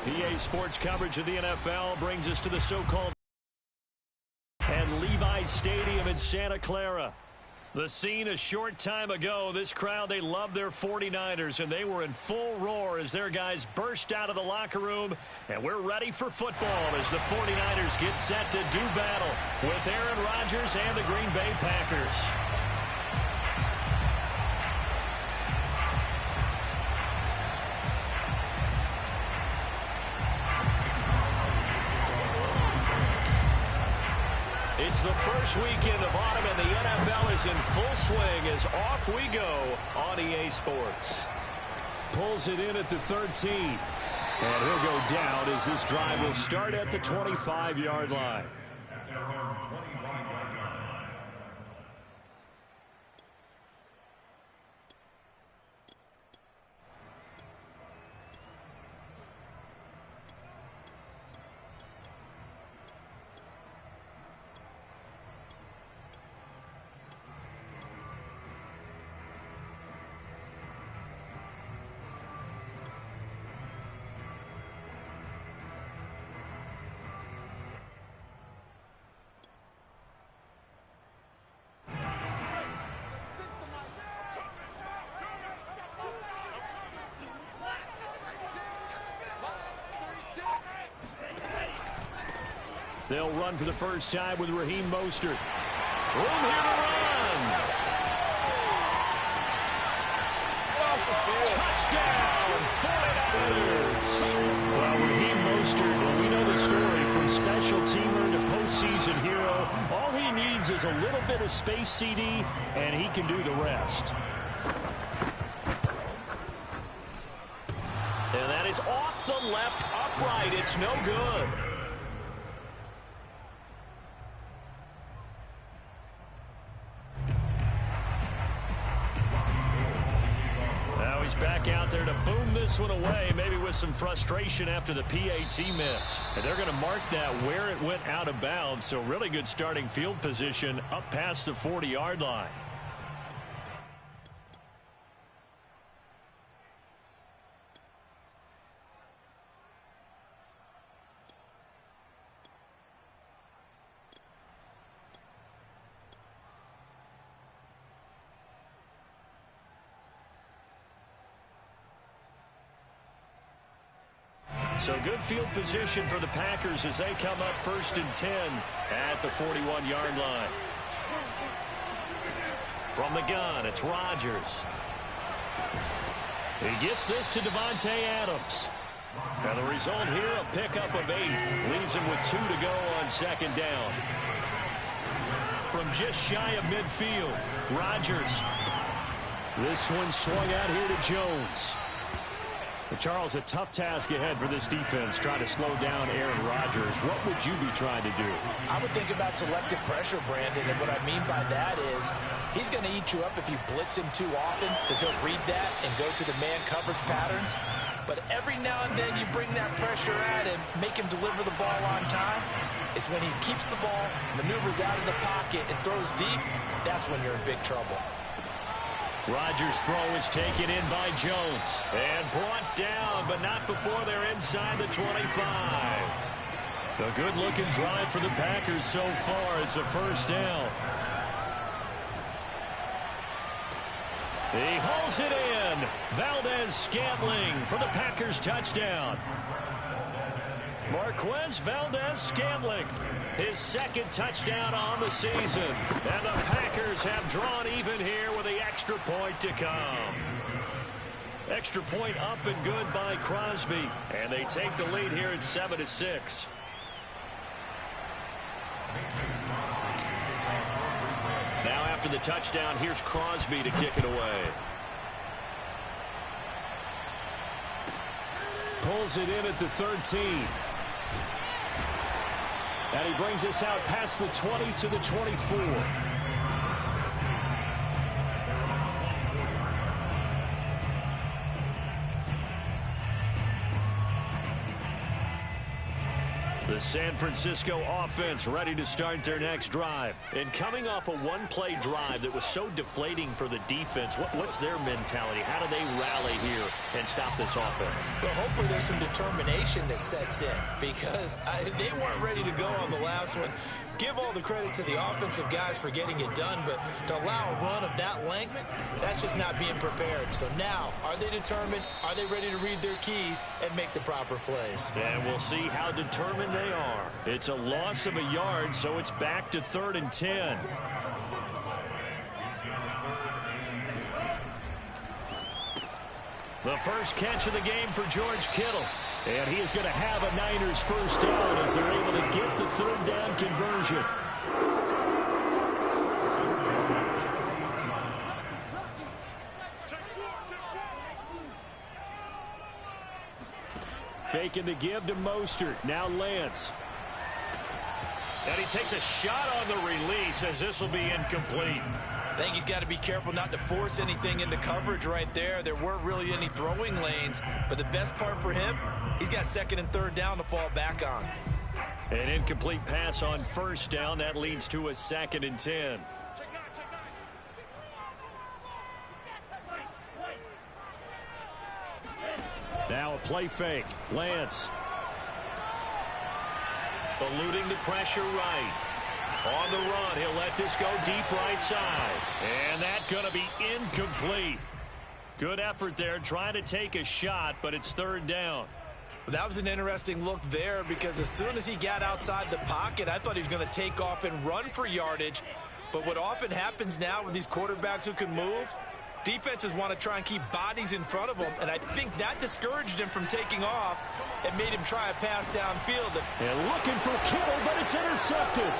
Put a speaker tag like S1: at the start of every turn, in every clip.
S1: EA Sports coverage of the NFL brings us to the so-called and Levi Stadium in Santa Clara. The scene a short time ago, this crowd, they love their 49ers, and they were in full roar as their guys burst out of the locker room, and we're ready for football as the 49ers get set to do battle with Aaron Rodgers and the Green Bay Packers. It's the first weekend of autumn, and the NFL is in full swing as off we go on EA Sports. Pulls it in at the 13. And he'll go down as this drive will start at the 25-yard line. They'll run for the first time with Raheem Mostert. Room here to run. Touchdown, 49ers. Well, Raheem Mostert, we know the story, from special teamer to postseason hero. All he needs is a little bit of space, CD, and he can do the rest. And that is off the left upright. It's no good. Back out there to boom this one away, maybe with some frustration after the PAT miss. And they're going to mark that where it went out of bounds, so really good starting field position up past the 40-yard line. So good field position for the Packers as they come up 1st and 10 at the 41-yard line. From the gun, it's Rodgers. He gets this to Davante Adams. And the result here, a pickup of 8. Leaves him with 2 to go on 2nd down. From just shy of midfield, Rodgers. This one swung out here to Jones. But Charles, a tough task ahead for this defense, trying to slow down Aaron Rodgers. What would you be trying to do?
S2: I would think about selective pressure, Brandon, and what I mean by that is he's going to eat you up if you blitz him too often, because he'll read that and go to the man coverage patterns. But every now and then you bring that pressure at him, make him deliver the ball on time. It's when he keeps the ball, maneuvers out of the pocket, and throws deep, that's when you're in big trouble.
S1: Rodgers' throw is taken in by Jones and brought down, but not before they're inside the 25. A good-looking drive for the Packers so far. It's a 1st down. He hauls it in. Valdez-Scantling for the Packers touchdown. Marquez Valdez-Scantling, his 2nd touchdown on the season. And the Packers have drawn even here with the extra point to come. Extra point up and good by Crosby. And they take the lead here at 7-6. Now after the touchdown, here's Crosby to kick it away. Pulls it in at the 13. And he brings us out past the 20 to the 24. The San Francisco offense ready to start their next drive. And coming off a one-play drive that was so deflating for the defense, what's their mentality? How do they rally here and stop this offense?
S2: Well, hopefully there's some determination that sets in because they weren't ready to go on the last one. Give all the credit to the offensive guys for getting it done, but to allow a run of that length, that's just not being prepared. So now, are they determined? Are they ready to read their keys and make the proper plays?
S1: And we'll see how determined they are. It's a loss of a yard, so it's back to 3rd and 10. The first catch of the game for George Kittle. And he is going to have a Niners first down as they're able to get the 3rd down conversion. Faking the give to Mostert. Now Lance. And he takes a shot on the release as this will be incomplete.
S2: I think he's got to be careful not to force anything into coverage right there. There weren't really any throwing lanes, but the best part for him, he's got 2nd and 3rd down to fall back on.
S1: An incomplete pass on 1st down. That leads to a 2nd and 10. Now a play fake. Lance. Eluding the pressure right. On the run, he'll let this go deep right side. And that's going to be incomplete. Good effort there, trying to take a shot, but it's 3rd down.
S2: That was an interesting look there because as soon as he got outside the pocket, I thought he was going to take off and run for yardage. But what often happens now with these quarterbacks who can move, defenses want to try and keep bodies in front of them, and I think that discouraged him from taking off and made him try a pass downfield.
S1: And looking for Kittle, but it's intercepted.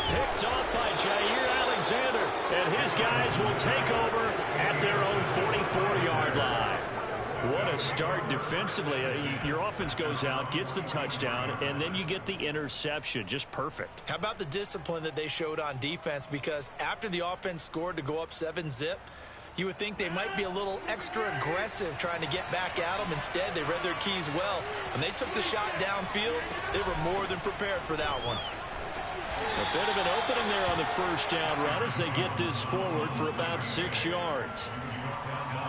S1: Picked off by Jair Alexander, and his guys will take over at their own 44-yard line. What a start defensively. Your offense goes out, gets the touchdown, and then you get the interception. Just perfect.
S2: How about the discipline that they showed on defense? Because after the offense scored to go up 7-0, you would think they might be a little extra aggressive trying to get back at them. Instead, they read their keys well. When they took the shot downfield, they were more than prepared for that one.
S1: A bit of an opening there on the first down run as they get this forward for about 6 yards.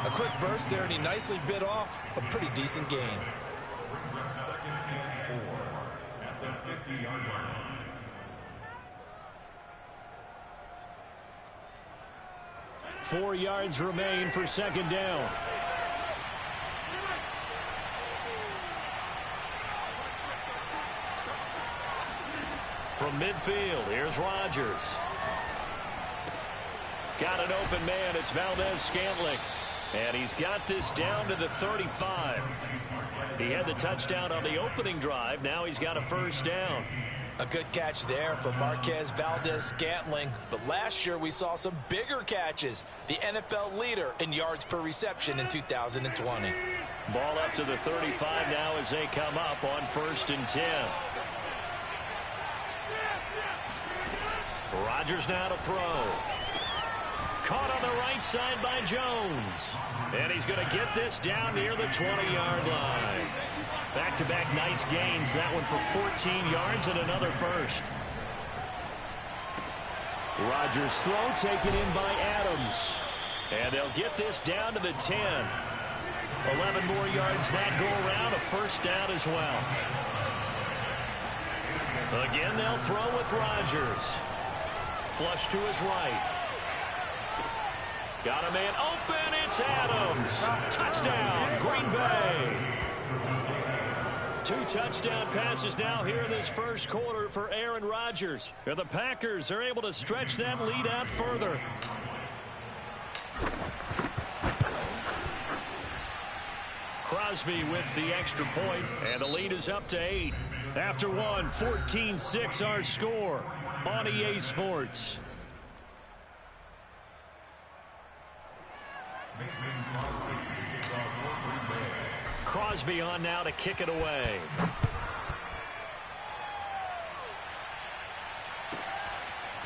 S2: A quick burst there, and he nicely bit off a pretty decent gain.
S1: 4 yards remain for 2nd down. From midfield, here's Rodgers. Got an open man. It's Valdez-Scantling. And he's got this down to the 35. He had the touchdown on the opening drive. Now he's got a first down.
S2: A good catch there for Marquez Valdez-Scantling. But last year we saw some bigger catches. The NFL leader in yards per reception in 2020.
S1: Ball up to the 35 now as they come up on 1st and 10. Rodgers now to throw. Caught on the right side by Jones. And he's going to get this down near the 20-yard line. Back-to-back nice gains. That one for 14 yards and another first. Rodgers' throw taken in by Adams. And they'll get this down to the 10. 11 more yards that go around. A first down as well. Again, they'll throw with Rodgers. Flush to his right. Got a man open. It's Adams. Touchdown, Green Bay. 2 touchdown passes now here in this first quarter for Aaron Rodgers. And the Packers are able to stretch that lead out further. Crosby with the extra point, and the lead is up to 8. After one, 14-6 our score on EA Sports. Crosby on now to kick it away.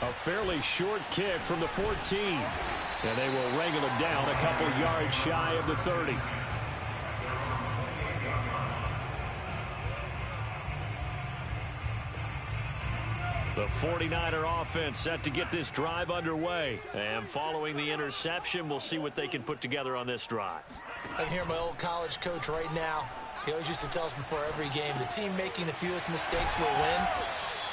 S1: A fairly short kick from the 14. And they will wrangle it down a couple yards shy of the 30. The 49er offense set to get this drive underway. And following the interception, we'll see what they can put together on this drive.
S2: I can hear my old college coach right now. He always used to tell us before every game, the team making the fewest mistakes will win.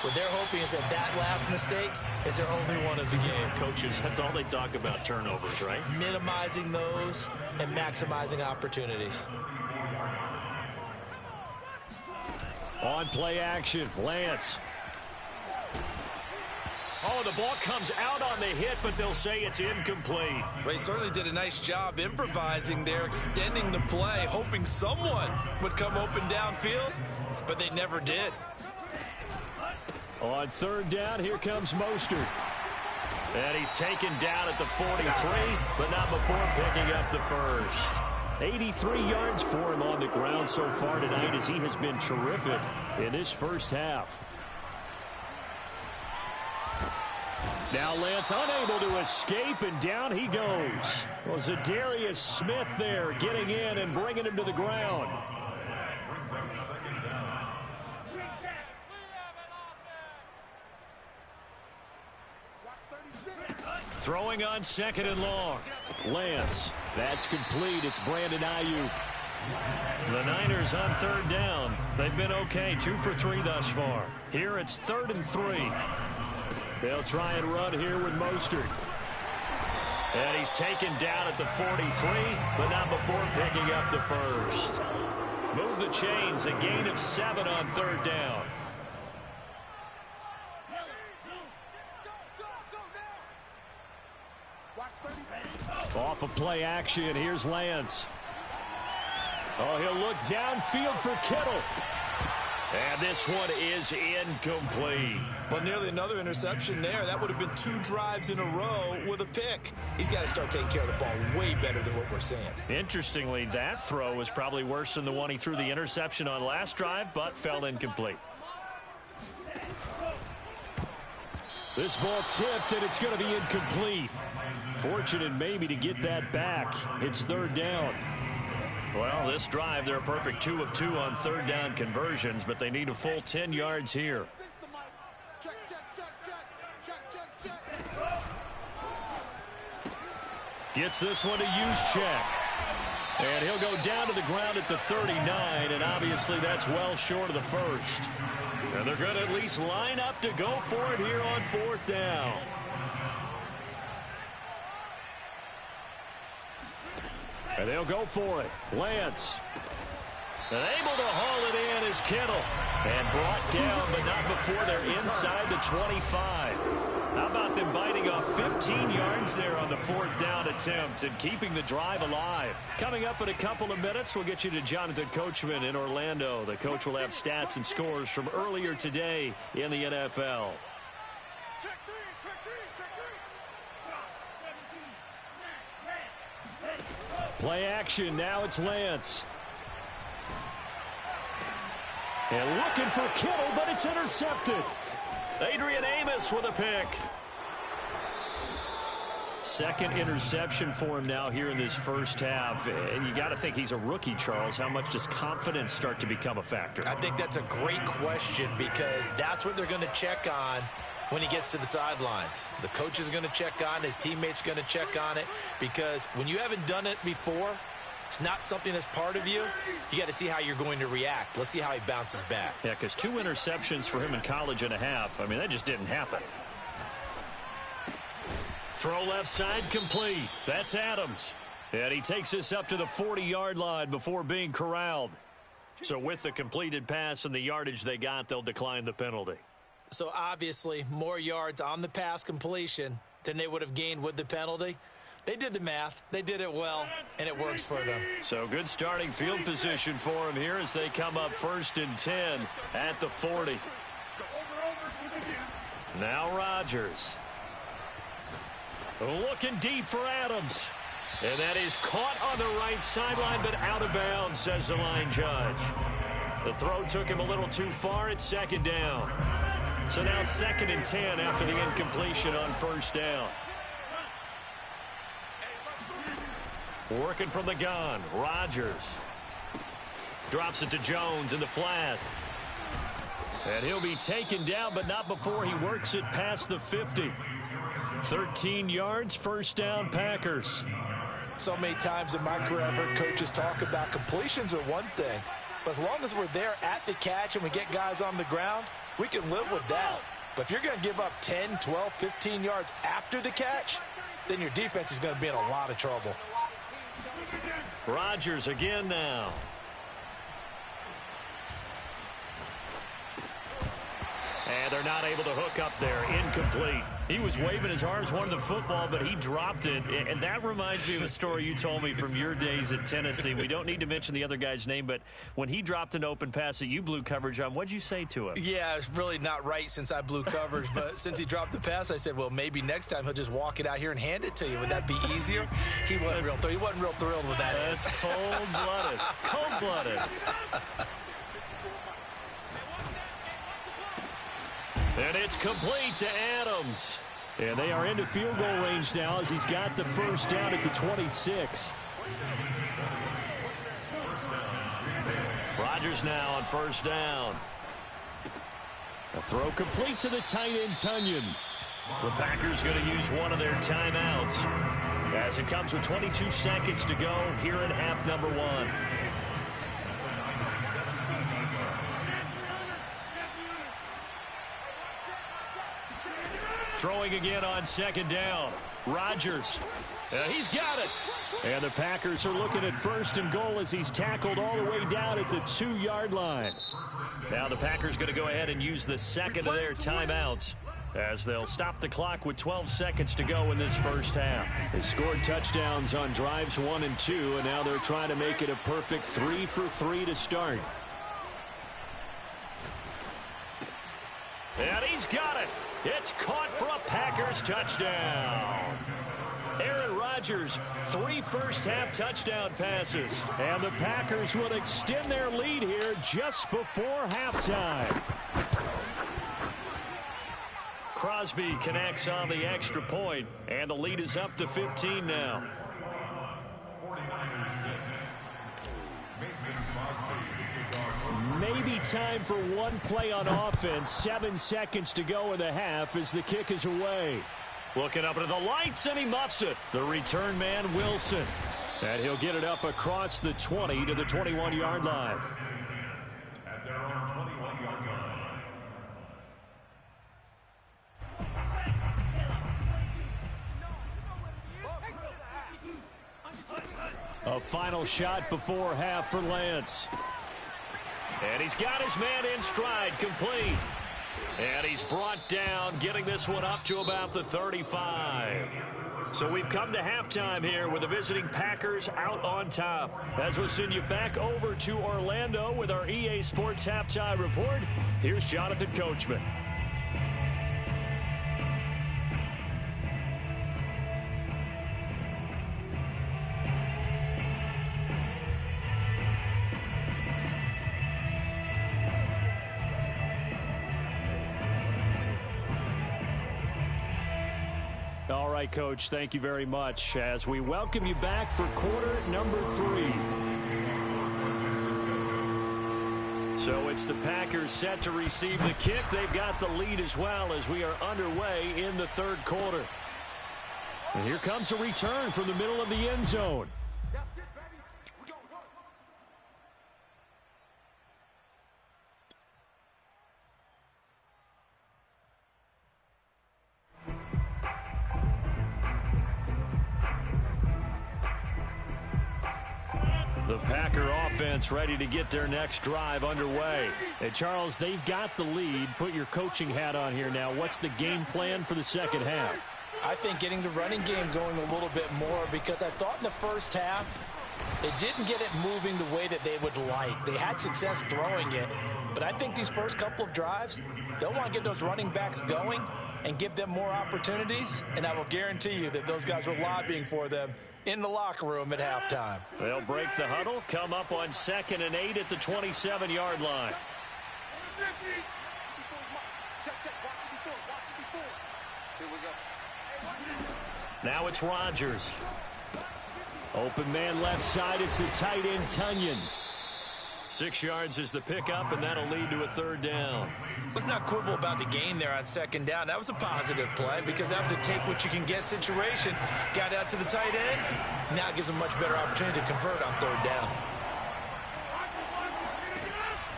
S2: What they're hoping is that last mistake is their only one of the game.
S1: Coaches, that's all they talk about, turnovers, right?
S2: Minimizing those and maximizing opportunities.
S1: On play action, Lance. Oh, the ball comes out on the hit, but they'll say it's incomplete.
S3: Well, he certainly did a nice job improvising there, extending the play, hoping someone would come open downfield, but they never did.
S1: On third down, here comes Mostert. And he's taken down at the 43, but not before picking up the first. 83 yards for him on the ground so far tonight as he has been terrific in this first half. Now Lance unable to escape, and down he goes. Well, Zadarius Smith there getting in and bringing him to the ground. Throwing on second and long. Lance. That's complete. It's Brandon Ayuk. The Niners on third down. They've been okay. 2 for 3 thus far. Here it's 3rd and 3. They'll try and run here with Mostert. And he's taken down at the 43, but not before picking up the first. Move the chains. A gain of 7 on third down. Off of play action, here's Lance. Oh, he'll look downfield for Kittle. And this one is incomplete.
S3: Well, nearly another interception there. That would have been 2 drives in a row with a pick. He's got to start taking care of the ball way better than what we're saying.
S1: Interestingly, that throw was probably worse than the one he threw the interception on last drive, but fell incomplete. This ball tipped, and it's going to be incomplete. Fortunate maybe to get that back. It's third down. Well, this drive, they're a perfect 2 of 2 on third down conversions, but they need a full 10 yards here. Gets this one to Juszczyk. And he'll go down to the ground at the 39, and obviously that's well short of the first. And they're going to at least line up to go for it here on 4th down. And they'll go for it. Lance. And able to haul it in is Kittle. And brought down, but not before they're inside the 25. How about them biting off 15 yards there on the 4th down attempt and keeping the drive alive? Coming up in a couple of minutes, we'll get you to Jonathan Coachman in Orlando. The coach will have stats and scores from earlier today in the NFL. Play action, now it's Lance. And looking for Kittle, but it's intercepted. Adrian Amos with a pick. Second interception for him now here in this first half. And you got to think he's a rookie, Charles. How much does confidence start to become a factor?
S2: I think that's a great question because that's what they're going to check on when he gets to the sidelines. The coach is going to check on, his teammates going to check on it, because when you haven't done it before, it's not something that's part of you. You got to see how you're going to react. Let's see how he bounces back.
S1: Yeah, because 2 interceptions for him in college and a half. I mean, that just didn't happen. Throw left side complete. That's Adams. And he takes this up to the 40-yard line before being corralled. So with the completed pass and the yardage they got, they'll decline the penalty.
S2: So obviously more yards on the pass completion than they would have gained with the penalty. They did the math. They did it well, and it works for them.
S1: So good starting field position for them here as they come up 1st and 10 at the 40. Now Rodgers. Looking deep for Adams. And that is caught on the right sideline, but out of bounds, says the line judge. The throw took him a little too far. It's 2nd down. So now 2nd and 10 after the incompletion on 1st down. Working from the gun, Rodgers. Drops it to Jones in the flat. And he'll be taken down, but not before he works it past the 50. 13 yards, first down, Packers.
S2: So many times in my career, I've heard coaches talk about completions are one thing, but as long as we're there at the catch and we get guys on the ground, we can live with that. But if you're going to give up 10, 12, 15 yards after the catch, then your defense is going to be in a lot of trouble.
S1: Rodgers again now. And they're not able to hook up there. Incomplete. He was waving his arms, wanted the football, but he dropped it. And that reminds me of a story you told me from your days at Tennessee. We don't need to mention the other guy's name, but when he dropped an open pass that you blew coverage on, what'd you say to him?
S2: Yeah, it's really not right since I blew coverage, but since he dropped the pass, I said, well, maybe next time he'll just walk it out here and hand it to you. Would that be easier? He wasn't real thrilled with that.
S1: That's cold-blooded. Cold-blooded. And it's complete to Adams. And they are into field goal range now as he's got the first down at the 26. Rodgers now on first down. A throw complete to the tight end, Tonyan. The Packers going to use one of their timeouts as it comes with 22 seconds to go here in half number one. Throwing again on second down. Rodgers. He's got it. And the Packers are looking at first and goal as he's tackled all the way down at the 2-yard line. Now the Packers going to go ahead and use the second of their timeouts as they'll stop the clock with 12 seconds to go in this first half. They scored touchdowns on drives 1 and 2, and now they're trying to make it a perfect 3 for 3 to start. And he's got it. It's caught for a Packers touchdown. Aaron Rodgers, 3 first-half touchdown passes. And the Packers will extend their lead here just before halftime. Crosby connects on the extra point, and the lead is up to 15 now. Maybe time for one play on offense. 7 seconds to go in the half as the kick is away. Looking up into the lights, and he muffs it. The return man, Wilson. And he'll get it up across the 20 to the 21-yard line.
S4: At their own 21-yard line.
S1: A final shot before half for Lance. And he's got his man in stride, complete. And he's brought down, getting this one up to about the 35. So we've come to halftime here with the visiting Packers out on top. As we'll send you back over to Orlando with our EA Sports Halftime Report, here's Jonathan Coachman. All right, Coach, thank you very much as we welcome you back for quarter number 3. So it's the Packers set to receive the kick. They've got the lead as well as we are underway in the third quarter. And here comes a return from the middle of the end zone. The Packer offense ready to get their next drive underway. Hey, Charles, they've got the lead. Put your coaching hat on here now. What's the game plan for the second half?
S2: I think getting the running game going a little bit more, because I thought in the first half they didn't get it moving the way that they would like. They had success throwing it, but I think these first couple of drives, they'll want to get those running backs going and give them more opportunities, and I will guarantee you that those guys were lobbying for them in the locker room at halftime.
S1: They'll break the huddle, come up on 2nd and 8 at the 27-yard line. Now it's Rodgers. Open man left side, it's the tight end, Tonyan. 6 yards is the pickup, and that'll lead to a third down.
S2: Let's not quibble about the gain there on second down. That was a positive play because that was a take-what-you-can-get situation. Got out to the tight end. Now it gives them a much better opportunity to convert on third down.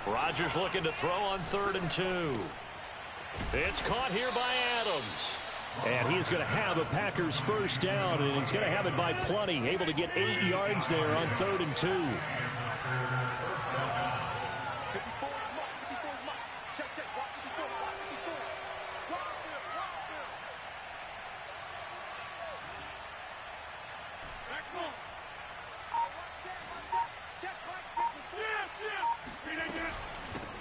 S1: Rodgers looking to throw on 3rd and 2. It's caught here by Adams. And he's going to have a Packers first down, and he's going to have it by plenty. Able to get 8 yards there on 3rd and 2.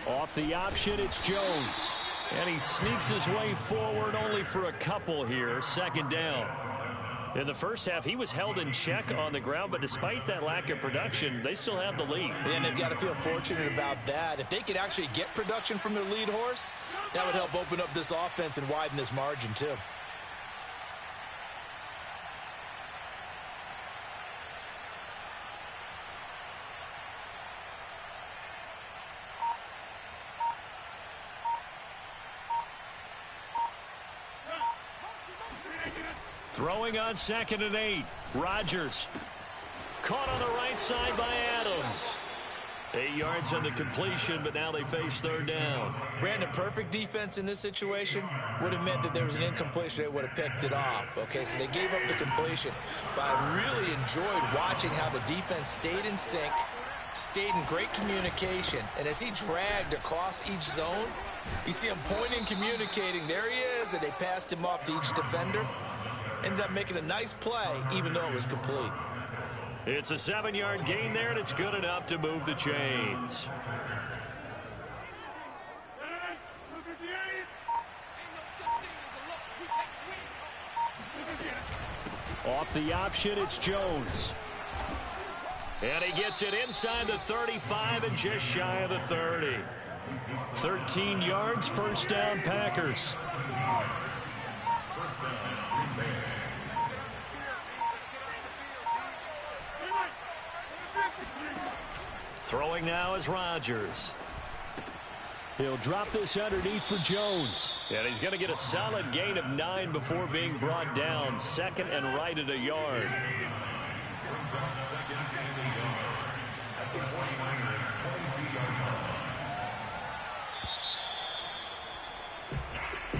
S1: Off the option, it's Jones. And he sneaks his way forward only for a couple here. 2nd down. In the first half, he was held in check on the ground, but despite that lack of production, they still have the lead.
S2: And they've got to feel fortunate about that. If they could actually get production from their lead horse, that would help open up this offense and widen this margin too.
S1: Throwing on 2nd and 8. Rodgers. Caught on the right side by Adams. 8 yards on the completion, but now they face 3rd down.
S2: Brandon, perfect defense in this situation would have meant that there was an incompletion. They would have picked it off. Okay, so they gave up the completion. But I really enjoyed watching how the defense stayed in sync, stayed in great communication. And as he dragged across each zone, you see him pointing, communicating. There he is, and they passed him off to each defender. Ended up making a nice play, even though it was complete.
S1: It's a 7-yard gain there, and it's good enough to move the chains. Off the option, it's Jones. And he gets it inside the 35 and just shy of the 30. 13 yards, first down, Packers. Throwing now is Rodgers. He'll drop this underneath for Jones. And he's going to get a solid gain of 9 before being brought down. 2nd and right at a yard.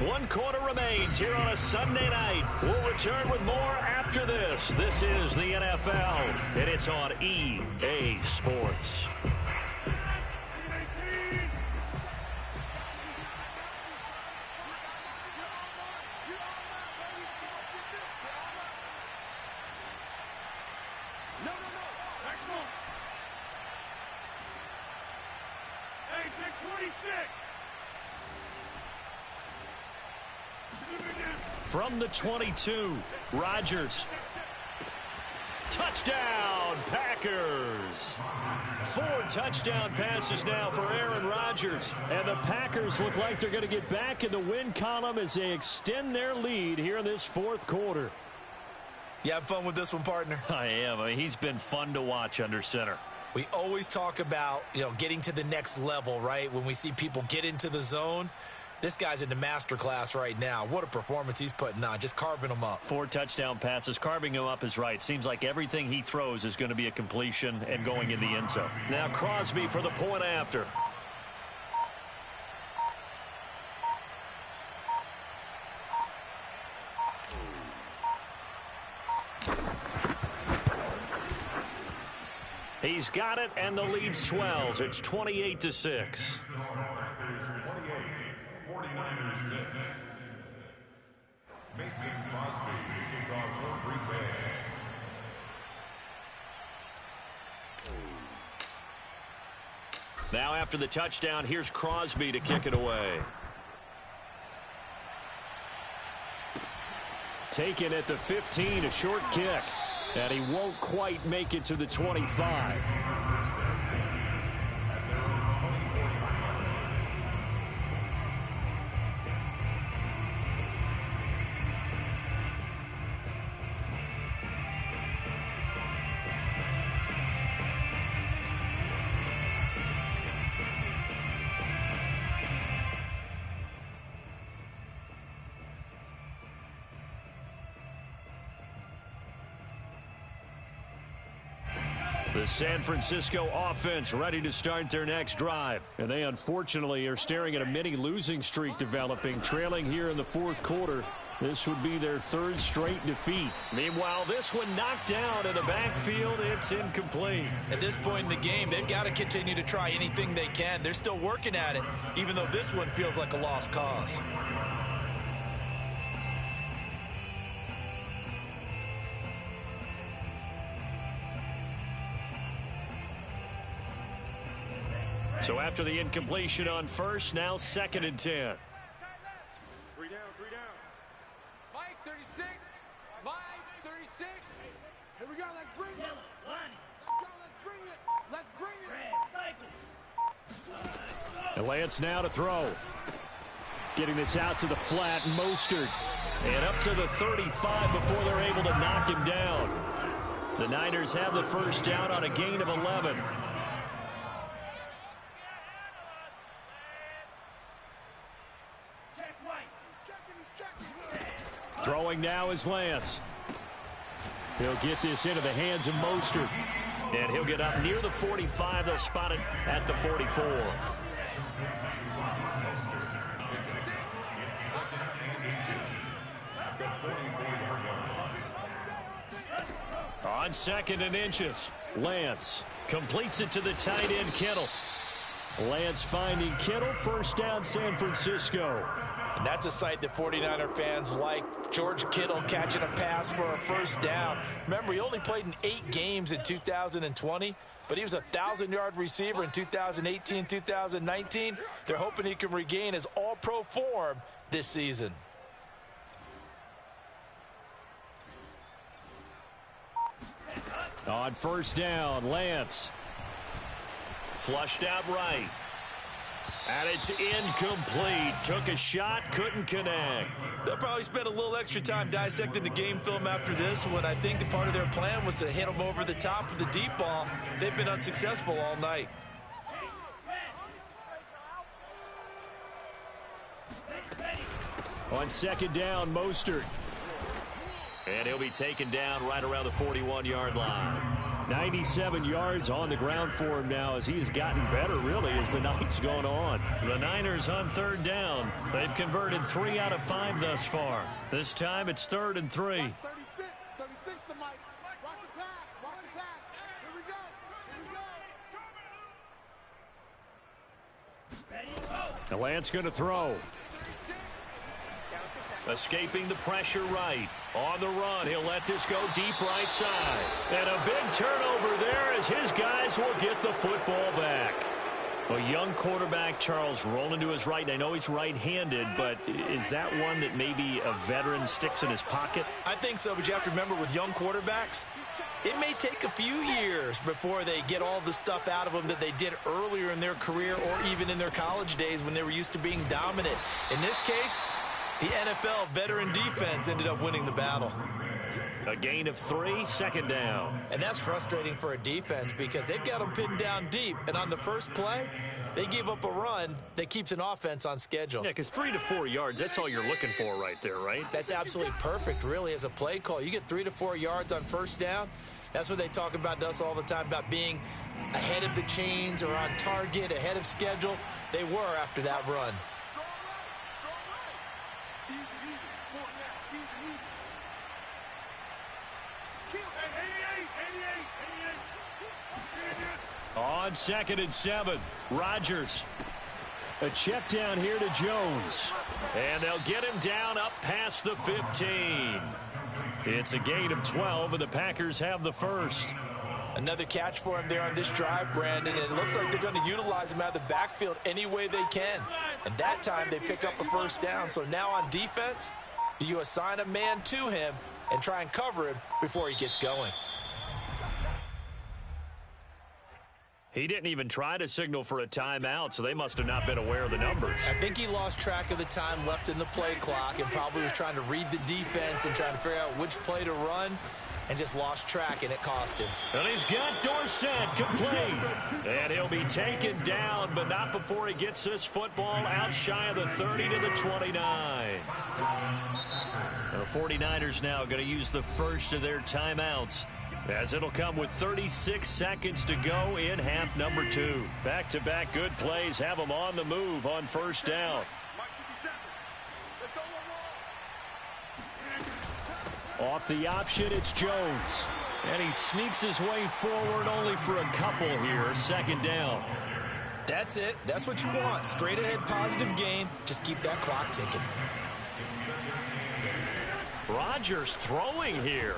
S1: One quarter remains here on a Sunday night. We'll return with more after this. This is the NFL, and it's on EA Sports. From the 22, Rodgers. Touchdown, Packers. 4 touchdown passes now for Aaron Rodgers. And the Packers look like they're going to get back in the win column as they extend their lead here in this 4th quarter.
S2: You have fun with this one, partner?
S1: I am. I mean, he's been fun to watch under center.
S2: We always talk about, getting to the next level, right? When we see people get into the zone. This guy's in the master class right now. What a performance he's putting on, just carving them up. 4 touchdown passes. Carving him up is right. Seems like everything he throws is going to be a completion and going in the end zone. Now Crosby for the point after. He's got it, and the lead swells. It's 28-6.
S4: 49ers 6. Mason Crosby kicking off for Green Bay.
S1: Now after the touchdown, here's Crosby to kick it away. Taken at the 15, a short kick. And he won't quite make it to the 25. The San Francisco offense ready to start their next drive. And they unfortunately are staring at a mini losing streak developing, trailing here in the fourth quarter. This would be their third straight defeat. Meanwhile, this one knocked down in the backfield. It's incomplete.
S2: At this point in the game, they've got to continue to try anything they can. They're still working at it, even though this one feels like a lost cause.
S1: So after the incompletion on first, now 2nd and 10.
S5: 3 down, 3 down. Mike, 36. Mike, 36. Here we go, let's bring it. Let's go, let's bring it. Let's bring it.
S1: And Lance now to throw. Getting this out to the flat, Mostert. And up to the 35 before they're able to knock him down. The Niners have the first down on a gain of 11. Throwing now is Lance. He'll get this into the hands of Mostert. And he'll get up near the 45. They'll spot it at the 44. On 2nd and inches, Lance completes it to the tight end, Kittle. Lance finding Kittle, first down, San Francisco.
S2: And that's a sight that 49er fans like. George Kittle catching a pass for a first down. Remember, he only played in 8 games in 2020, but he was a 1,000-yard receiver in 2018, 2019. They're hoping he can regain his all-pro form this season.
S1: On first down, Lance. Flushed out right. And it's incomplete. Took a shot, couldn't connect.
S3: They'll probably spend a little extra time dissecting the game film after this one. I think that part of their plan was to hit them over the top of the deep ball. They've been unsuccessful all night.
S1: On 2nd down, Mostert. And he'll be taken down right around the 41-yard line. 97 yards on the ground for him now as he has gotten better, really, as the night's gone on. The Niners on 3rd down. They've converted 3 out of 5 thus far. This time it's 3rd and 3.
S5: 36 to Mike. Watch the pass. Watch the pass. Here we go. Here we go.
S1: The Lance going to throw. Escaping the pressure right. On the run, he'll let this go deep right side. And a big turnover there as his guys will get the football back. A young quarterback, Charles, rolling to his right. I know he's right-handed, but is that one that maybe a veteran sticks in his pocket?
S2: I think so, but you have to remember with young quarterbacks, it may take a few years before they get all the stuff out of them that they did earlier in their career or even in their college days when they were used to being dominant. In this case, the NFL veteran defense ended up winning the battle.
S1: A gain of 3, 2nd down.
S2: And that's frustrating for a defense because they've got them pinned down deep. And on the first play, they give up a run that keeps an offense on schedule.
S1: Yeah, because 3 to 4 yards, that's all you're looking for right there, right?
S2: That's absolutely perfect, really, as a play call. You get 3 to 4 yards on first down. That's what they talk about to us all the time, about being ahead of the chains or on target, ahead of schedule. They were after that run.
S1: On 2nd and 7, Rodgers. A check down here to Jones. And they'll get him down up past the 15. It's a gain of 12, and the Packers have the first.
S2: Another catch for him there on this drive, Brandon, and it looks like they're going to utilize him out of the backfield any way they can. And that time they pick up a first down. So now on defense, do you assign a man to him and try and cover him before he gets going?
S1: He didn't even try to signal for a timeout, so they must have not been aware of the numbers.
S2: I think he lost track of the time left in the play clock and probably was trying to read the defense and trying to figure out which play to run and just lost track, and it cost him.
S1: And he's got Dorsett complete. And he'll be taken down, but not before he gets this football out shy of the 30 to the 29. The 49ers now going to use the first of their timeouts. as it'll come with 36 seconds to go in half number 2. Back-to-back good plays have them on the move on first down. Off the option, it's Jones. And he sneaks his way forward only for a couple here. Second down.
S2: That's it. That's what you want. Straight ahead positive gain. Just keep that clock ticking.
S1: Rodgers throwing here.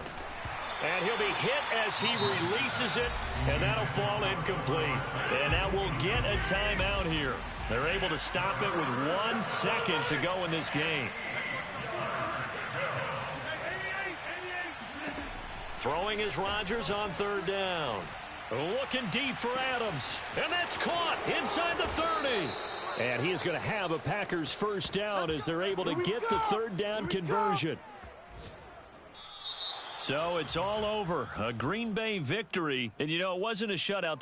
S1: And he'll be hit as he releases it, and that'll fall incomplete. And now we'll get a timeout here. They're able to stop it with 1 second to go in this game. Throwing is Rodgers on third down. Looking deep for Adams. And that's caught inside the 30. And he is going to have a Packers first down as they're able to get the third down conversion. So it's all over. A Green Bay victory. And, you know, it wasn't a shutout. They